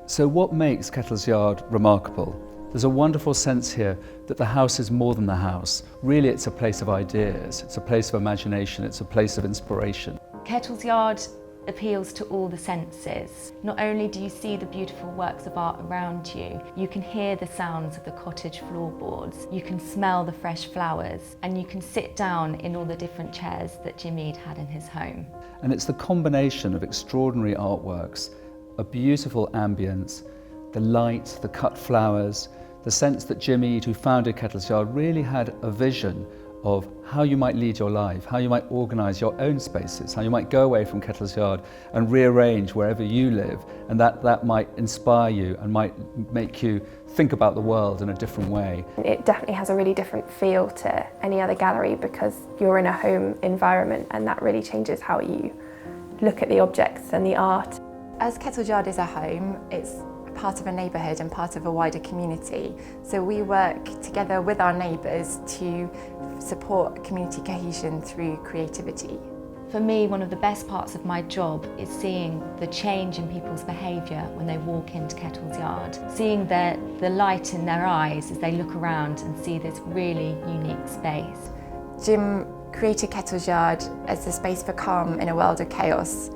So what makes Kettle's Yard remarkable? There's a wonderful sense here that the house is more than the house. Really, it's a place of ideas, it's a place of imagination, it's a place of inspiration. Kettle's Yard appeals to all the senses. Not only do you see the beautiful works of art around you, you can hear the sounds of the cottage floorboards, you can smell the fresh flowers, and you can sit down in all the different chairs that Jim Eade had in his home. And it's the combination of extraordinary artworks, a beautiful ambience, the light, the cut flowers, the sense that Jim Eade, who founded Kettle's Yard, really had a vision of how you might lead your life, how you might organise your own spaces, how you might go away from Kettle's Yard and rearrange wherever you live, and that might inspire you and might make you think about the world in a different way. It definitely has a really different feel to any other gallery because you're in a home environment, and that really changes how you look at the objects and the art. As Kettle's Yard is a home, it's part of a neighbourhood and part of a wider community. So we work together with our neighbours to support community cohesion through creativity. For me, one of the best parts of my job is seeing the change in people's behaviour when they walk into Kettle's Yard. Seeing the light in their eyes as they look around and see this really unique space. Jim created Kettle's Yard as a space for calm in a world of chaos,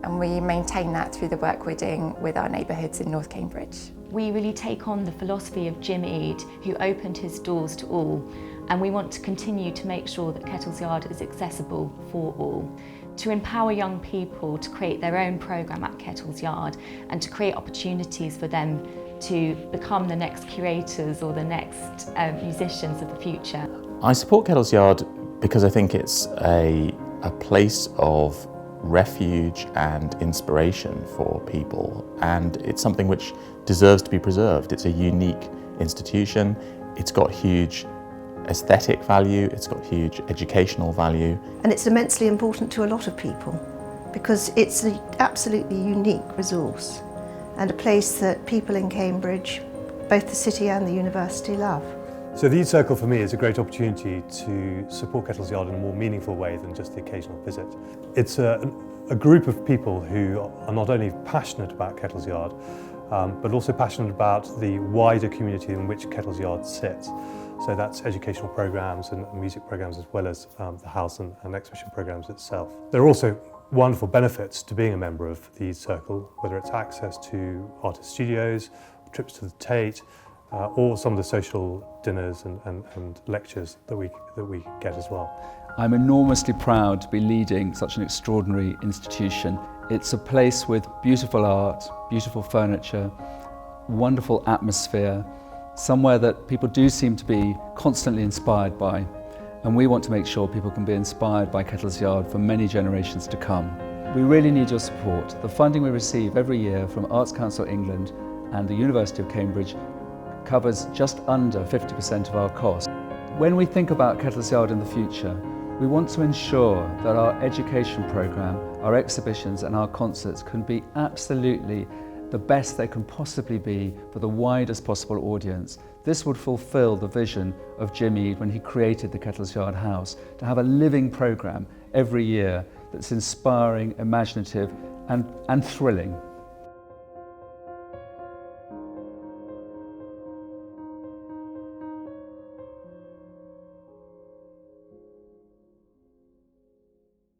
and we maintain that through the work we're doing with our neighbourhoods in North Cambridge. We really take on the philosophy of Jim Eade, who opened his doors to all, and we want to continue to make sure that Kettle's Yard is accessible for all. To empower young people to create their own programme at Kettle's Yard and to create opportunities for them to become the next curators or the next musicians of the future. I support Kettle's Yard because I think it's a place of refuge and inspiration for people, and it's something which deserves to be preserved. It's a unique institution, it's got huge aesthetic value, it's got huge educational value. And it's immensely important to a lot of people because it's an absolutely unique resource and a place that people in Cambridge, both the city and the university, love. So the Eade Circle for me is a great opportunity to support Kettle's Yard in a more meaningful way than just the occasional visit. It's a group of people who are not only passionate about Kettle's Yard, but also passionate about the wider community in which Kettle's Yard sits. So that's educational programmes and music programmes, as well as the house and exhibition programmes itself. There are also wonderful benefits to being a member of the Eade Circle, whether it's access to artist studios, trips to the Tate, or some of the social dinners and lectures that we get as well. I'm enormously proud to be leading such an extraordinary institution. It's a place with beautiful art, beautiful furniture, wonderful atmosphere, somewhere that people do seem to be constantly inspired by. And we want to make sure people can be inspired by Kettle's Yard for many generations to come. We really need your support. The funding we receive every year from Arts Council England and the University of Cambridge covers just under 50% of our costs. When we think about Kettle's Yard in the future, we want to ensure that our education programme, our exhibitions and our concerts can be absolutely the best they can possibly be for the widest possible audience. This would fulfil the vision of Jim Eade when he created the Kettle's Yard House, to have a living programme every year that's inspiring, imaginative and thrilling.